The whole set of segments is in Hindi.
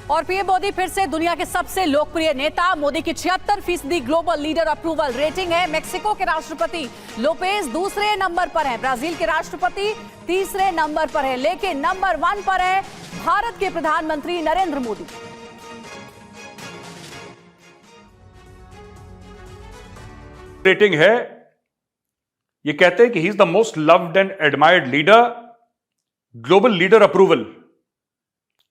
और पीएम मोदी फिर से दुनिया के सबसे लोकप्रिय नेता। मोदी की 76% ग्लोबल लीडर अप्रूवल रेटिंग है। मेक्सिको के राष्ट्रपति लोपेज दूसरे नंबर पर हैं, ब्राजील के राष्ट्रपति तीसरे नंबर पर है, लेकिन नंबर 1 पर है भारत के प्रधानमंत्री नरेंद्र मोदी। रेटिंग है, ये कहते हैं कि he is the most loved and admired leader, global leader approval.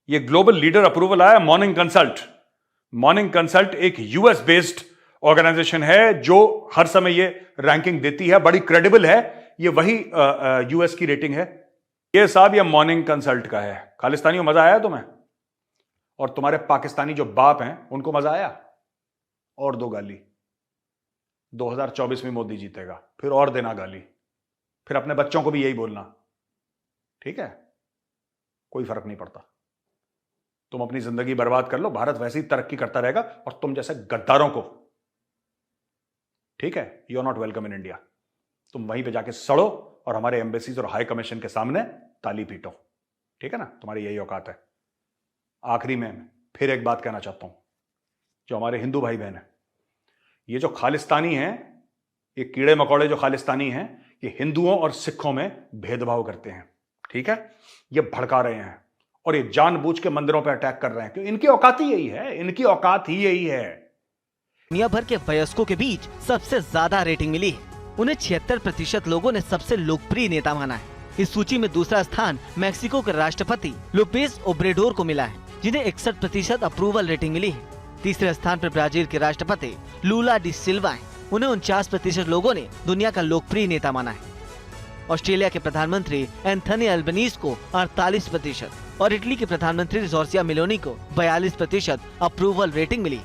ये ग्लोबल लीडर अप्रूवल आया मॉर्निंग कंसल्ट। मॉर्निंग कंसल्ट एक यूएस बेस्ड ऑर्गेनाइजेशन है जो हर समय ये रैंकिंग देती है, बड़ी क्रेडिबल है। ये वही यूएस की रेटिंग है। ये साहब ये मॉर्निंग कंसल्ट का है। खालिस्तानियों, मजा आया तुम्हें? और तुम्हारे पाकिस्तानी जो बाप हैं उनको मजा आया? और दो गाली। 2024 में मोदी जीतेगा, फिर और देना गाली, फिर अपने बच्चों को भी यही बोलना, ठीक है? कोई फर्क नहीं पड़ता। तुम अपनी जिंदगी बर्बाद कर लो, भारत वैसे ही तरक्की करता रहेगा, और तुम जैसे गद्दारों को, ठीक है, you are not welcome in India. तुम वहीं पे जाके सड़ो और हमारे एम्बेसीज और हाई कमीशन के सामने ताली पीटो, ठीक है ना? तुम्हारी यही औकात है। आखिरी में फिर एक बात कहना चाहता हूं, जो हमारे हिंदू भाई बहन है, ये जो खालिस्तानी हैं, ये कीड़े मकोड़े जो खालिस्तानी हैं, ये हिंदुओं और सिखों में भेदभाव करते हैं, ठीक है? ये भड़का रहे हैं और ये जानबूझ के मंदिरों पर अटैक कर रहे हैं, क्योंकि इनकी औकात ही यही है, इनकी औकात ही यही है। दुनिया भर के वयस्कों के बीच सबसे ज्यादा रेटिंग मिली है। उन्हें 76% लोगों ने सबसे लोकप्रिय नेता माना है। इस सूची में दूसरा स्थान मैक्सिको के राष्ट्रपति लोपेज ओब्रेडोर को मिला है, जिन्हें 61% अप्रूवल रेटिंग मिली है। तीसरे स्थान पर ब्राजील के राष्ट्रपति लूला डी सिल्वा है। उन्हें 49% लोगों ने दुनिया का लोकप्रिय नेता माना है। ऑस्ट्रेलिया के प्रधानमंत्री एंथनी अल्बनीज को 48% और इटली के प्रधानमंत्री जॉर्जिया मेलोनी को 42% अप्रूवल रेटिंग मिली।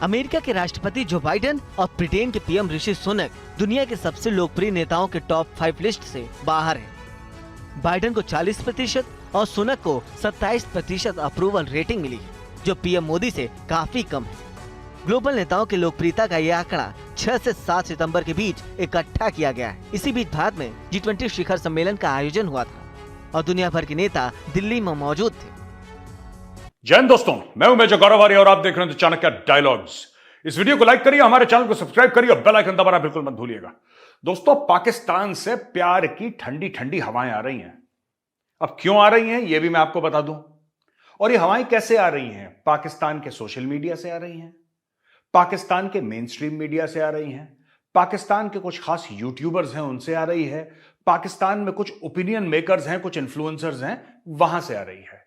अमेरिका के राष्ट्रपति जो बाइडेन और ब्रिटेन के पीएम ऋषि सुनक दुनिया के सबसे लोकप्रिय नेताओं के टॉप 5 लिस्ट से बाहर है। बाइडेन को 40% और सुनक को 27% अप्रूवल रेटिंग मिली, जो पीएम मोदी से काफी कम है। ग्लोबल नेताओं की लोकप्रियता का यह आंकड़ा 6 से 7 सितंबर के बीच इकट्ठा किया गया है। इसी बीच भारत में G20 शिखर सम्मेलन का आयोजन हुआ था और दुनिया भर के नेता दिल्ली में मौजूद थे। जय हिंद दोस्तों, मैं हूं मेजर गौरव आर्य और आप देख रहे हैं चाणक्य डायलॉग्स। इस वीडियो को लाइक करिए, हमारे चैनल को सब्सक्राइब करिए और बेल आइकन दबाना बिल्कुल मत भूलिएगा। दोस्तों, पाकिस्तान से प्यार की ठंडी ठंडी हवाएं आ रही हैं। अब क्यों आ रही हैं यह भी मैं आपको बता दूं। और ये हवाएं कैसे आ रही हैं? पाकिस्तान के सोशल मीडिया से आ रही हैं, पाकिस्तान के मेन स्ट्रीम मीडिया से आ रही हैं, पाकिस्तान के कुछ खास यूट्यूबर्स हैं उनसे आ रही है, पाकिस्तान में कुछ ओपिनियन मेकर्स हैं, कुछ इन्फ्लुएंसर्स हैं, वहां से आ रही है।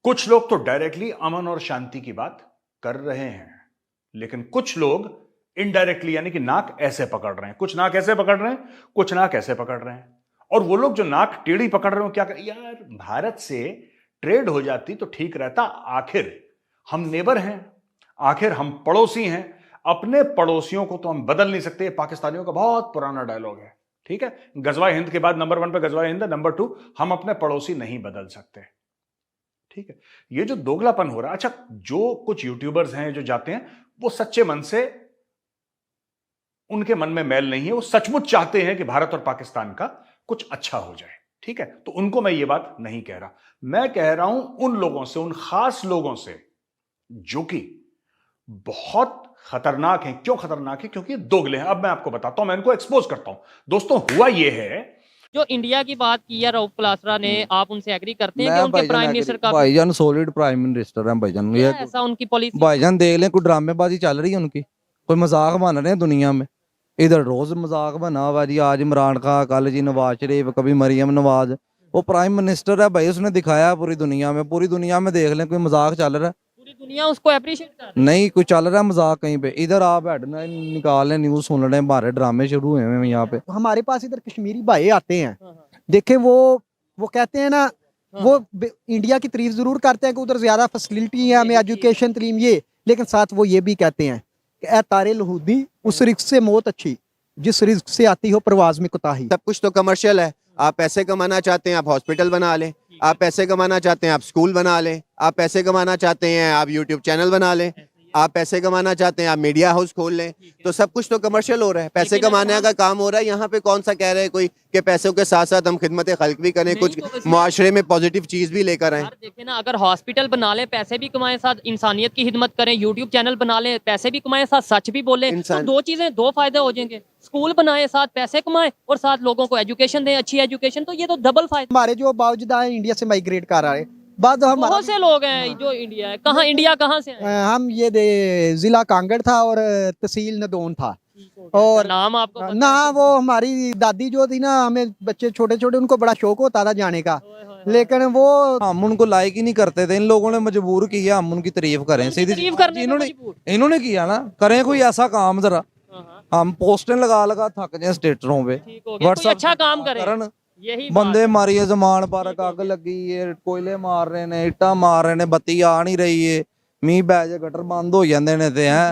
कुछ लोग तो डायरेक्टली अमन और शांति की बात कर रहे हैं, लेकिन कुछ लोग इनडायरेक्टली, यानी कि नाक ऐसे पकड़ रहे हैं। कुछ नाक ऐसे पकड़ रहे हैं, कुछ नाक ऐसे पकड़ रहे हैं। और वो लोग जो नाक टेढ़ी पकड़ रहे हो, क्या कर, यार भारत से ट्रेड हो जाती तो ठीक रहता। आखिर हम नेबर हैं, आखिर हम पड़ोसी हैं। अपने पड़ोसियों को तो हम बदल नहीं सकते। पाकिस्तानियों का बहुत पुराना डायलॉग है, ठीक है? गजवा हिंद के बाद नंबर 1 पे गजवा हिंद है, नंबर 2 हम अपने पड़ोसी नहीं बदल सकते, ठीक है? ये जो दोगलापन हो रहा है, अच्छा, जो कुछ यूट्यूबर्स हैं जो जाते हैं, वो सच्चे मन से, उनके मन में मैल नहीं है, वो सचमुच चाहते हैं कि भारत और पाकिस्तान का कुछ अच्छा हो जाए, ठीक है? तो उनको मैं ये बात नहीं कह रहा। मैं कह रहा हूं उन लोगों से, उन खास लोगों से जो कि बहुत खतरनाक हैं। क्यों खतरनाक है? क्योंकि दोगले हैं। अब मैं आपको बताता हूं, मैं इनको एक्सपोज करता हूं। दोस्तों, हुआ ये है, जो इंडिया की बात की है राउफ क्लासरा ने, आप उनसे एग्री करते हैं कि उनके प्राइम मिनिस्टर का भाईजान सॉलिड प्राइम मिनिस्टर हैं भाईजान। ये ऐसा उनकी पॉलिसी भाईजान देख लें, कोई ड्रामेबाजी चल रही है उनकी, कोई मजाक बन रहे हैं दुनिया में। इधर रोज मजाक बना हुआ जी, आज इमरान खान, कल जी नवाज शरीफ, कभी मरियम नवाज। वो प्राइम मिनिस्टर है भाई, उसने दिखाया पूरी दुनिया में। पूरी दुनिया में देख लें, कोई मजाक चल रहा है, पूरी दुनिया उसको अप्रिशिएट कर रही है। नहीं कोई चल रहा है मजाक कहीं पे। इधर आप हेडलाइन निकाल लें, न्यूज सुन रहे हैं, हमारे ड्रामे शुरू हुए हैं यहाँ पे। हमारे पास इधर कश्मीरी भाई आते हैं, देखें वो कहते हैं ना, वो इंडिया की तारीफ जरूर करते हैं कि उधर ज्यादा फैसिलिटी है, हमें एजुकेशन तलीम ये, लेकिन साथ वो ये भी कहते हैं कि ए तारे लहूदी, उस रिस्क से मौत अच्छी जिस रिस्क से आती हो परवाज में कोताही। सब कुछ तो कमर्शियल है। आप पैसे कमाना चाहते हैं, आप हॉस्पिटल बना लें। आप पैसे कमाना चाहते हैं, आप स्कूल बना लें। आप पैसे कमाना चाहते हैं, आप यूट्यूब चैनल बना लें। आप पैसे कमाना चाहते हैं, आप मीडिया हाउस खोल लें, तो सब कुछ तो कमर्शियल हो रहा है, पैसे लेकिन कमाने का काम हो रहा है। यहाँ पे कौन सा कह रहे हैं कोई कि पैसों के साथ साथ हम खिदमत खल्क भी करें, नहीं कुछ तो इसमें- मुआशरे में पॉजिटिव चीज भी लेकर आए। यार देखे ना, अगर हॉस्पिटल बना ले, पैसे भी कमाएं, साथ इंसानियत की खिदमत करें, यूट्यूब चैनल बना ले, पैसे भी कमाएं, साथ सच भी बोले, तो इंसान- दो चीजें, दो फायदे हो जाएंगे। स्कूल बनाए, साथ पैसे कमाएं और साथ लोगों को एजुकेशन दें, अच्छी एजुकेशन, तो ये तो डबल फायदा। हमारे जो बावजूदा है इंडिया से माइग्रेट कर रहे हैं, बाद हमारा बहुत से लोग हैं जो इंडिया है, कहाँ इंडिया कहाँ से आए? हम ये दे जिला कांगड़ था और तहसील नदौन था। और नाम आपको पता ना है? वो हमारी दादी जो थी ना, हमें बच्चे छोटे छोटे उनको बड़ा शौक होता था जाने का, ओए होए होए। लेकिन वो हम उनको लाइक ही नहीं करते थे, इन लोगों ने मजबूर किया हम उनकी तारीफ करें। उनकी सीधी तारीफ करने पे इन्होंने मजबूर। इन्होंने किया ना, करें कोई ऐसा काम जरा। हाँ, हम पोस्टें लगा लगा थक जाए स्टेटरों पे, ठीक हो गया, कोई WhatsApp अच्छा काम करे, करन। यही बंदे मारिए, जमान पार्क अग लगी है, कोयले मार रहे ने, इट्टा मार रहे ने, बत्ती आ नहीं रही है, मीह पै जाए गटर बंद हो जाते ने ते हैं,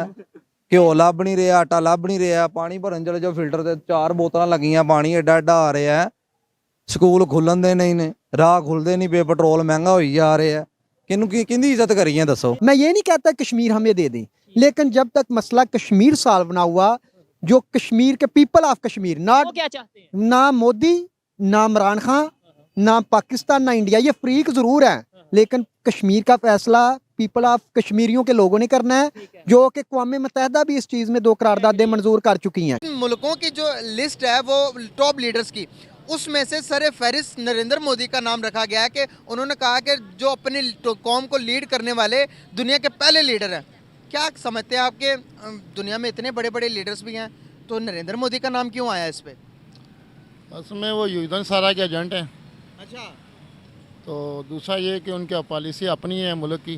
घ्यो ਲੱਭ नहीं रहा, आटा ਲੱਭ नहीं रहा, पानी भरन चले जाओ फिल्टर ते 4 बोतल लगियां, पानी एडा एडा आ रहा है, ਸਕੂਲ ਖੁੱਲਣ ਦੇ ਨਹੀਂ ਨੇ, ਰਾਹ ਖੁੱਲਦੇ ਨਹੀਂ ਪਏ, ਪੈਟਰੋਲ ਮਹਿੰਗਾ ਹੋਈ ਜਾ ਰਿਹਾ ਹੈ, ਕਿਹਦੀ ਇੱਜ਼ਤ ਕਰੀਏ ਦੱਸੋ। मैं ये नहीं कहता कश्मीर हमें दे दें, लेकिन जब तक मसला कश्मीर सॉल्व ना हुआ, जो कश्मीर के पीपल ऑफ कश्मीर, ना वो क्या चाहते हैं? ना मोदी, ना इमरान खान, ना पाकिस्तान, ना इंडिया, ये फ्रीक जरूर है, लेकिन कश्मीर का फैसला पीपल ऑफ कश्मीरियों के लोगों ने करना है, जो कि अक़वाम मुत्तहिदा भी इस चीज़ में 2 करारदादें मंजूर कर चुकी हैं। मुल्कों की जो लिस्ट है वो टॉप लीडर्स की, उसमें से सर फहरिस्त नरेंद्र मोदी का नाम रखा गया है कि उन्होंने कहा कि जो अपनी कौम को लीड करने वाले दुनिया के पहले लीडर हैं। क्या समझते हैं आपके दुनिया में इतने बड़े बड़े लीडर्स भी हैं, तो नरेंद्र मोदी का नाम क्यों आया इस पे? उसमें वो यूजन सारा के एजेंट हैं, अच्छा, तो दूसरा ये कि उनकी पॉलिसी अपनी है मुल्क की,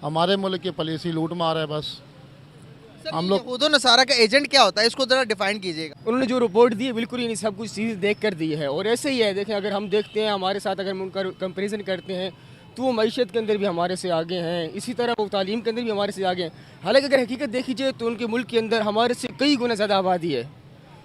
हमारे मुल्क की पॉलिसी लूट मार है बस। सर हम ये लोग- यहूद व नसारा का एजेंट क्या होता है, इसको जरा डिफाइन कीजिएगा। उन्होंने जो रिपोर्ट दी है बिल्कुल ही नहीं, सब कुछ चीज़ देख कर दी है। और ऐसे ही है, देखें अगर हम देखते हैं हमारे साथ, अगर हम उनका कंपैरिजन करते हैं तो वो मईशत के अंदर भी हमारे से आगे हैं, इसी तरह वो तालीम के अंदर भी हमारे से आगे हैं। हालांकि अगर हकीकत देखी जाए तो उनके मुल्क के अंदर हमारे से कई गुना ज़्यादा आबादी है,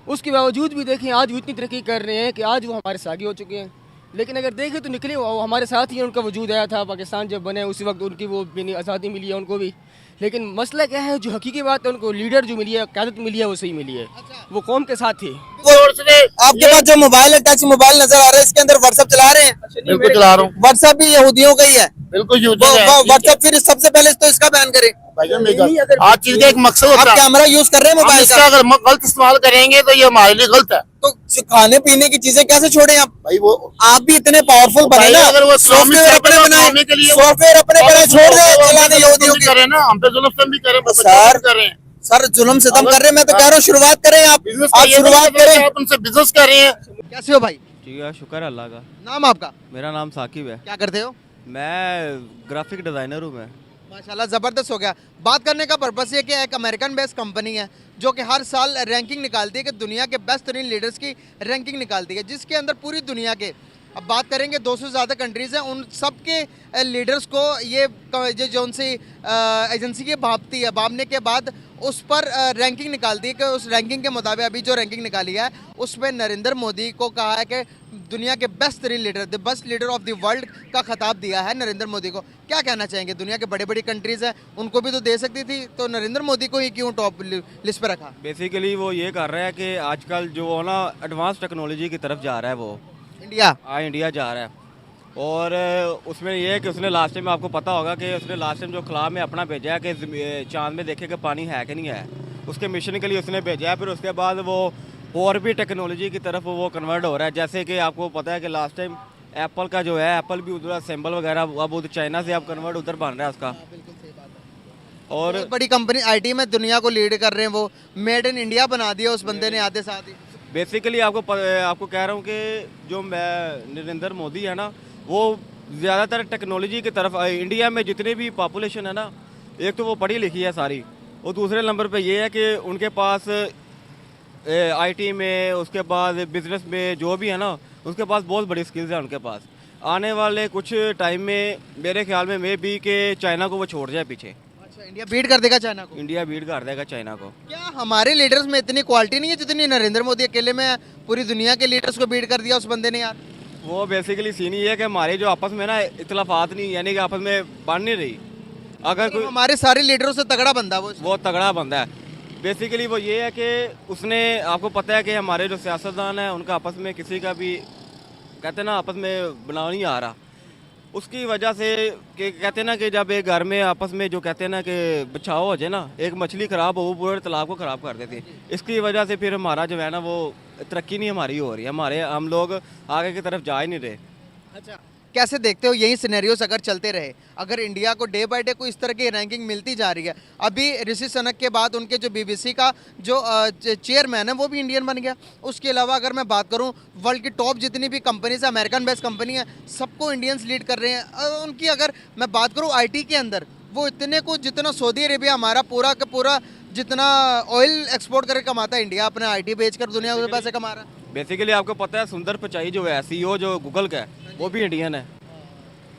उसके बावजूद भी देखें आज वो इतनी तरक्की कर रहे हैं कि आज वो हमारे से आगे हो चुके हैं। लेकिन अगर देखें तो निकले वो हमारे साथ ही उनका वजूद आया था, पाकिस्तान जब बने उसी वक्त उनकी वो आज़ादी मिली है उनको भी। लेकिन मसला क्या है, जो हकीकी बात है, उनको लीडर जो मिली है, क़यादत मिली है, वो सही मिली है, वो कौम के साथ थी। आपके पास जो मोबाइल है, टच मोबाइल नजर आ रहा है, इसके अंदर व्हाट्सएप चला रहे हैं? बिल्कुल चला रहा हूँ, व्हाट्सएप भी यहूदियों का ही है, बिल्कुल व्हाट्सएप फिर सबसे पहले तो इसका बैन करें। हर चीज का एक मकसद आप होता है, कैमरा यूज कर रहे हैं हम मोबाइल इसका का, अगर गलत इस्तेमाल करेंगे तो ये हमारे लिए गलत है। तो खाने पीने की चीजें कैसे छोड़े आप? भाई वो आप भी इतने पावरफुल बने भाई ना, अगर वो सॉफ्टवेयर अपने बनाए, के लिए सॉफ्टवेयर अपने बनाए, छोड़ दे चलाने यहूदियों की। करें ना, हम पे जुल्म भी करें, सर, कर रहे हैं, सर जुल्म सितम कर रहे हैं, मैं तो कह रहा हूँ शुरुआत करें, आप शुरुआत करें। आप उनसे बिजनेस कर रहे हैं। कैसे हो भाई? ठीक है, शुक्र है अल्लाह का। नाम आपका? मेरा नाम साकिब है, क्या करते हो? मैं ग्राफिक डिज़ाइनर हूँ। मैं माशाल्लाह ज़बरदस्त हो गया। बात करने का पर्पस ये कि एक अमेरिकन बेस्ड कंपनी है जो कि हर साल रैंकिंग निकालती है कि दुनिया के बेस्ट तरीन लीडर्स की रैंकिंग निकालती है, जिसके अंदर पूरी दुनिया के, अब बात करेंगे 200 से ज़्यादा कंट्रीज़ हैं, उन सब के लीडर्स को ये जो उनसे एजेंसी की भापती है, भापने के बाद उस पर रैंकिंग निकालती है कि उस रैंकिंग के मुताबिक अभी जो रैंकिंग निकाली है उसमें नरेंद्र मोदी को कहा है कि दुनिया के बेस्ट तरीन leader, the best leader of the world का खिताब दिया है नरेंद्र मोदी को। क्या कहना चाहेंगे? दुनिया के बड़ी बड़ी कंट्रीज़ हैं, उनको भी तो दे सकती थी, तो नरेंद्र मोदी को ही क्यों टॉप लिस्ट पर रखा? बेसिकली वो ये कर रहा है कि आजकल जो ना एडवांस टेक्नोलॉजी की तरफ जा रहा है, वो इंडिया जा रहा है। और उसमें ये है कि उसने लास्ट टाइम, आपको पता होगा कि उसने लास्ट टाइम जो खला में अपना भेजा है कि चांद में देखे कि पानी है कि नहीं है, उसके मिशन के लिए उसने भेजा है। फिर उसके बाद वो और भी टेक्नोलॉजी की तरफ वो कन्वर्ट हो रहा है। जैसे कि आपको पता है कि लास्ट टाइम एप्पल का जो है, एप्पल भी उधर असेंबल वगैरह अब उधर चाइना से अब कन्वर्ट उधर बन रहा है उसका। और बहुत बड़ी कंपनी आईटी में दुनिया को लीड कर रहे हैं, वो मेड इन इंडिया बना दिया उस बंदे ने आते साथ ही। बेसिकली आपको कह रहा हूँ कि जो नरेंद्र मोदी है ना, वो ज़्यादातर टेक्नोलॉजी की तरफ, इंडिया में जितने भी पॉपुलेशन है ना, एक तो वो पढ़ी लिखी है सारी, और दूसरे नंबर पे ये है कि उनके पास आईटी में, उसके बाद बिजनेस में जो भी है ना, उसके पास बहुत बड़ी स्किल्स है उनके पास। आने वाले कुछ टाइम में मेरे ख्याल में मे बी कि चाइना को वो छोड़ जाए पीछे। अच्छा, इंडिया बीट कर देगा चाइना को? इंडिया बीट कर देगा चाइना को। क्या हमारे लीडर्स में इतनी क्वालिटी नहीं है जितनी नरेंद्र मोदी अकेले में है? पूरी दुनिया के लीडर्स को बीट कर दिया उस बंदे ने यार। वो बेसिकली सीन ही है कि हमारे जो आपस में ना इख्तलाफात नहीं, यानी कि आपस में बन नहीं रही। अगर कोई हमारे सारे लीडरों से तगड़ा बंदा वो तगड़ा बंदा है। बेसिकली वो ये है कि उसने, आपको पता है कि हमारे जो सियासतदान हैं उनका आपस में किसी का भी कहते हैं ना आपस में बनाव नहीं आ रहा, उसकी वजह से कि कहते हैं ना कि जब एक घर में आपस में जो कहते हैं ना कि बचाव हो जाए ना, एक मछली ख़राब हो वो पूरे तालाब को ख़राब कर देती है। इसकी वजह से फिर हमारा जो है ना वो तरक्की नहीं हमारी हो रही है, हम लोग आगे की तरफ जा ही नहीं रहे। अच्छा, कैसे देखते हो यही सिनेरियोस अगर चलते रहे, अगर इंडिया को डे बाय डे को इस तरह की रैंकिंग मिलती जा रही है? अभी ऋषि सनक के बाद उनके जो बीबीसी का जो चेयरमैन है वो भी इंडियन बन गया। उसके अलावा अगर मैं बात करूं वर्ल्ड की टॉप जितनी भी कंपनीज है, अमेरिकन बेस्ड कंपनी है, सबको इंडियंस लीड कर रहे हैं। उनकी अगर मैं बात करूँ IT के अंदर, वो इतने को जितना सऊदी अरेबिया हमारा पूरा का पूरा जितना ऑयल एक्सपोर्ट करके कमाता है, इंडिया अपने IT बेचकर दुनिया में पैसे कमा रहा है। बेसिकली आपको पता है सुंदर पिचाई जो है CEO जो गूगल का है वो भी इंडियन है,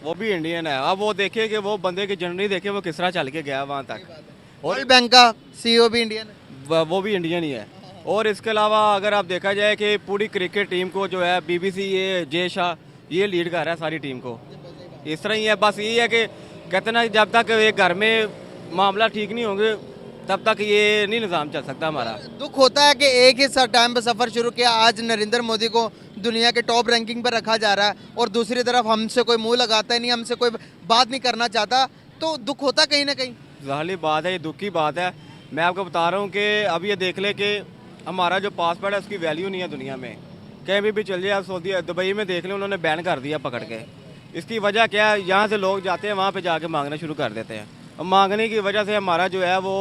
वो भी इंडियन है। अब वो देखे कि वो बंदे की जर्नी देखे वो किस तरह चल के गया वहाँ तक। वर्ल्ड बैंक का CEO भी इंडियन है, वो भी इंडियन ही है। और इसके अलावा अगर आप देखा जाए कि पूरी क्रिकेट टीम को जो है BBC ये जय शाह ये लीड कर रहा है सारी टीम को। इस तरह ही है, बस ये है कि कहते ना जब तक एक घर में मामला ठीक नहीं होंगे तब तक ये नहीं निज़ाम चल सकता हमारा। दुख होता है कि एक ही टाइम पे सफ़र शुरू किया, आज नरेंद्र मोदी को दुनिया के टॉप रैंकिंग पर रखा जा रहा है और दूसरी तरफ हमसे कोई मुंह लगाता ही नहीं, हमसे कोई बात नहीं करना चाहता, तो दुख होता कहीं ना कहीं। ज़ाहिर बात है, ये दुख की बात है। मैं आपको बता रहा हूँ कि अब ये देख ले कि हमारा जो पासपोर्ट है उसकी वैल्यू नहीं है दुनिया में, कहीं भी चल जाए। सऊदी दुबई में देख लें उन्होंने बैन कर दिया पकड़ के। इसकी वजह क्या है, यहाँ से लोग जाते हैं वहाँ पे जाके मांगना शुरू कर देते हैं, और मांगने की वजह से हमारा जो है वो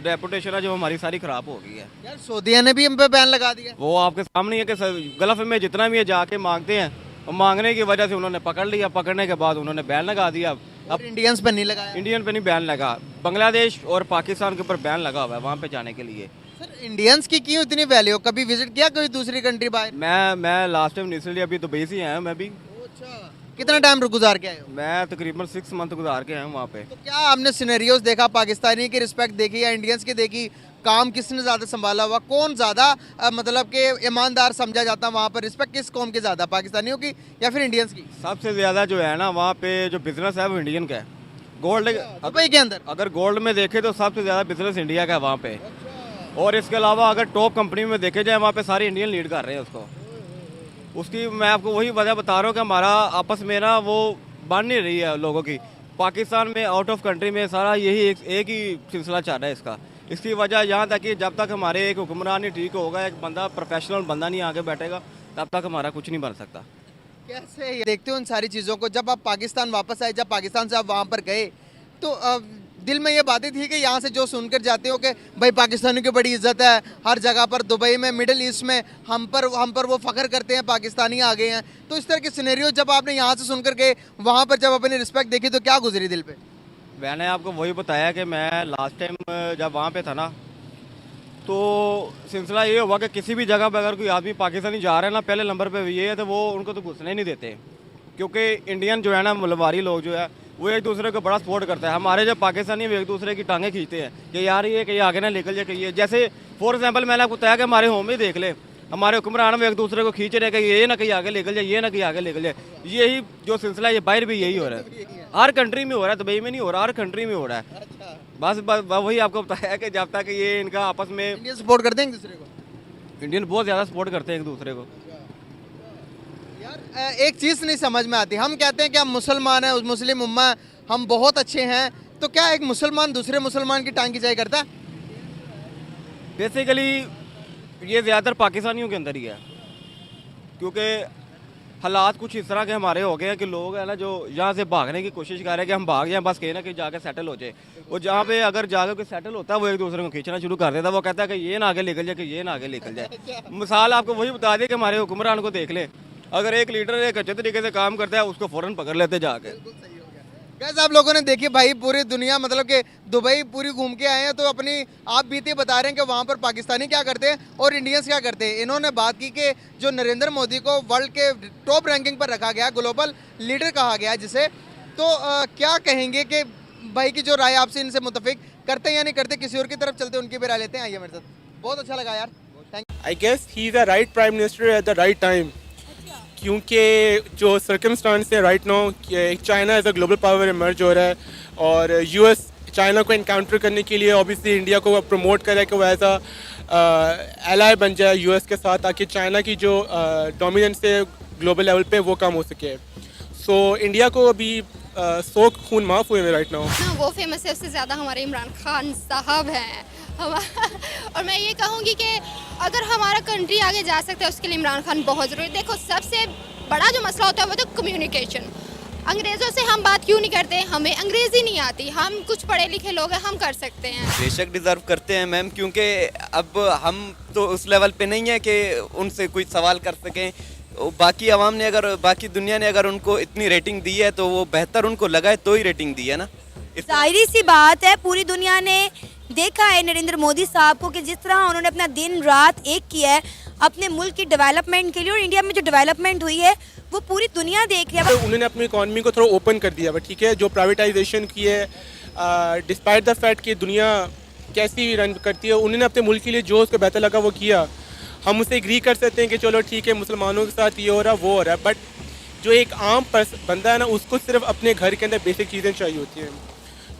रेपुटेशन है जो हमारी सारी ख़राब हो गई है। यार सऊदिया ने भी हम पे बैन लगा दिया, वो आपके सामने है कि गल्फ में जितना भी है जाके मांगते हैं, और मांगने की वजह से उन्होंने पकड़ लिया, पकड़ने के बाद उन्होंने बैन लगा दिया। अब इंडियंस पे नहीं लगाया, इंडियन पे नहीं बैन लगा, बांग्लादेश और पाकिस्तान के ऊपर बैन लगा हुआ है वहाँ पे जाने के लिए। सर इंडियंस की क्यों इतनी वैल्यू? कभी विजिट किया कोई दूसरी कंट्री बाहर? मैं लास्ट टाइम रिसेंटली अभी दुबई से आया हूँ मैं भी। अच्छा, कितना टाइम गुजार के आए हो? मैं तकरीबन 6 मंथ गुजार के आया हूँ वहाँ पे। तो क्या आपने सिनेरियोस देखा, पाकिस्तानी की रिस्पेक्ट देखी या इंडियंस की देखी? काम किसने ज़्यादा संभाला हुआ, कौन ज़्यादा मतलब कि ईमानदार समझा जाता वहाँ पर? रिस्पेक्ट किस कौम की ज़्यादा, पाकिस्तानियों की या फिर इंडियंस की? सबसे ज़्यादा जो है ना वहाँ पे जो बिजनेस है वो इंडियन का है। गोल्ड दुबई के अंदर अगर गोल्ड में देखे तो सबसे ज़्यादा बिजनेस इंडिया का है वहाँ पे। और इसके अलावा अगर टॉप कंपनी में देखे जाए वहाँ पे सारे इंडियन लीड कर रहे हैं उसको। उसकी मैं आपको वही वजह बता रहा हूँ कि हमारा आपस में ना वो बन नहीं रही है लोगों की। पाकिस्तान में आउट ऑफ कंट्री में सारा यही एक ही सिलसिला चल रहा है इसका। इसकी वजह यहाँ तक कि जब तक हमारे एक हुक्मरान नहीं ठीक होगा, एक बंदा प्रोफेशनल बंदा नहीं आगे बैठेगा, तब तक हमारा कुछ नहीं बन सकता। कैसे देखते हो इन सारी चीज़ों को? जब आप पाकिस्तान वापस आए, जब पाकिस्तान से आप वहाँ पर गए, तो दिल में ये बातें थी कि यहाँ से जो सुनकर जाते हो कि भाई पाकिस्तानियों की बड़ी इज्जत है हर जगह पर, दुबई में, मिडिल ईस्ट में हम पर वो फ़ख्र करते हैं पाकिस्तानी आ गए हैं, तो इस तरह के सिनेरियो जब आपने यहाँ से सुनकर गए, वहाँ पर जब अपनी रिस्पेक्ट देखी तो क्या गुजरी दिल पे? मैंने आपको वही बताया कि मैं लास्ट टाइम जब वहाँ पे था ना, तो सिलसिला ये हुआ कि किसी भी जगह पर अगर कोई आदमी पाकिस्तानी जा रहा है ना, पहले नंबर पे ये है तो वो उनको तो घुसने नहीं देते, क्योंकि इंडियन जो है ना मलबारी लोग जो है वो एक दूसरे को बड़ा सपोर्ट करता है। हमारे जो पाकिस्तानी वो एक दूसरे की टांगें खींचते हैं कि यार ये कहीं आगे ना निकल जाए कहीं। जैसे फॉर एग्जांपल मैंने आपको बताया कि हमारे होम में देख ले, हमारे हुक्मरान में एक दूसरे को खींच रहे कि ये ना कहीं आगे निकल जाए, ये ना कहीं आगे निकल जाए। यही जो सिलसिला ये बाहर भी यही हो रहा है, हर कंट्री में हो रहा है, दुबई में नहीं हो रहा, हर कंट्री में हो रहा है। बस वही आपको बताया कि जब तक ये इनका आपस में इंडियन सपोर्ट करते हैं एक दूसरे को? इंडियन बहुत ज़्यादा सपोर्ट करते हैं एक दूसरे को। यार एक चीज़ नहीं समझ में आती, हम कहते हैं कि हम मुसलमान हैं, मुस्लिम उम्मा, हम बहुत अच्छे हैं, तो क्या एक मुसलमान दूसरे मुसलमान की टांग खिंचाई करता है? बेसिकली ये ज़्यादातर पाकिस्तानियों के अंदर ही है, क्योंकि हालात कुछ इस तरह के हमारे हो गए हैं कि लोग है ना जो यहाँ से भागने की कोशिश कर रहे हैं कि हम भाग जाएं, बस कहीं ना कहीं जाके सेटल हो जाए। वो जहाँ पे अगर जाकर कोई सेटल होता है वो एक दूसरे को खींचना शुरू कर देता है। वो कहता है कि ये ना आगे निकल जाए, कि ये ना आगे निकल जाए। मिसाल आपको वही बता दें कि हमारे हुक्मरान को देख ले, अगर एक लीडर एक अच्छे तरीके से काम करता है उसको फ़ौरन पकड़ लेते जाके। कैसे आप लोगों ने देखी भाई पूरी दुनिया, मतलब कि दुबई पूरी घूम के आए हैं, तो अपनी आप बीते बता रहे हैं कि वहाँ पर पाकिस्तानी क्या करते हैं और इंडियंस क्या करते हैं। इन्होंने बात की कि जो नरेंद्र मोदी को वर्ल्ड के टॉप रैंकिंग पर रखा गया, ग्लोबल लीडर कहा गया जिसे, तो क्या कहेंगे कि भाई की जो राय आपसे इनसे मुतफिक करते हैं या नहीं करते? किसी और की तरफ चलते उनकी भी राय लेते हैं। आइए मेरे साथ, बहुत अच्छा लगा यार, thank you. I guess he's a right prime minister at the right time. क्योंकि जो सर्कमस्टांस है right now, China as a global power emerge हो रहा है और यूएस चाइना को इनकाउंटर करने के लिए ऑब्वियसली इंडिया को प्रमोट करे कि वो एज अ एलाय बन जाए यूएस के साथ, ताकि चाइना की जो डोमिनेंस है ग्लोबल लेवल पे वो कम हो सके। सो इंडिया को अभी 100 खून माफ़ हुए हैं राइट नाउ। वो फेमस है, उससे ज़्यादा हमारे इमरान खान साहब हैं और मैं ये कहूँगी कि अगर हमारा कंट्री आगे जा सकता है उसके लिए इमरान खान बहुत ज़रूरी। देखो सबसे बड़ा जो मसला होता है वो तो कम्युनिकेशन। अंग्रेज़ों से हम बात क्यों नहीं करते, हमें अंग्रेज़ी नहीं आती, हम कुछ पढ़े लिखे लोग हैं, हम कर सकते हैं। बेशक डिजर्व करते हैं मैम, क्योंकि अब हम तो उस लेवल पे नहीं है कि उनसे कोई सवाल कर सकें। बाकी आवाम ने अगर, बाकी दुनिया ने अगर उनको इतनी रेटिंग दी है तो वो बेहतर उनको लगा है तो ही रेटिंग दी है ना। जाहिर सी बात है, पूरी दुनिया ने देखा है नरेंद्र मोदी साहब को कि जिस तरह उन्होंने अपना दिन रात एक किया है अपने मुल्क की डेवलपमेंट के लिए, और इंडिया में जो डेवलपमेंट हुई है वो पूरी दुनिया देख रही है। तो उन्होंने अपनी इकॉनमी को थोड़ा ओपन कर दिया, ठीक है, जो प्राइवेटाइजेशन की है, डिस्पाइट द फैक्ट कि दुनिया कैसी रन करती है, उन्होंने अपने मुल्क के लिए जो उसको बेहतर लगा वो किया। हम उससे एग्री कर सकते हैं कि चलो ठीक है मुसलमानों के साथ ये हो रहा वो हो रहा है, बट जो एक आम बंदा है ना उसको सिर्फ अपने घर के अंदर बेसिक चीज़ें चाहिए होती हैं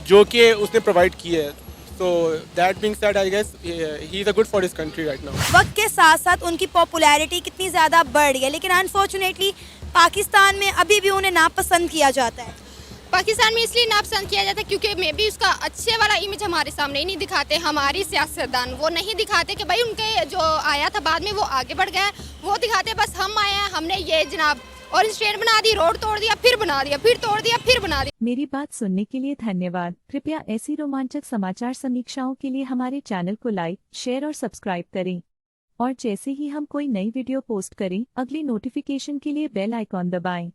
जो कि उसने प्रोवाइड की है। So that being said, I guess he is a good for his country right now. वक्त के साथ साथ उनकी पॉपुलैरिटी कितनी ज़्यादा बढ़ गई है, लेकिन अनफॉर्चुनेटली पाकिस्तान में अभी भी उन्हें नापसंद किया जाता है। पाकिस्तान में इसलिए नापसंद किया जाता है क्योंकि मे बी उसका अच्छे वाला इमेज हमारे सामने ही नहीं दिखाते। हमारी सियासतदान वो नहीं दिखाते कि भाई उनके जो आया था बाद में वो आगे बढ़ गया, वो दिखाते बस हम आए हैं, हमने ये जनाब ऑरेंज ट्रेन बना दी, रोड तोड़ दिया, फिर बना दिया, फिर तोड़ दिया, फिर बना दिया। मेरी बात सुनने के लिए धन्यवाद। कृपया ऐसी रोमांचक समाचार समीक्षाओं के लिए हमारे चैनल को लाइक, शेयर और सब्सक्राइब करें। और जैसे ही हम कोई नई वीडियो पोस्ट करें, अगली नोटिफिकेशन के लिए बेल आइकॉन दबाएं।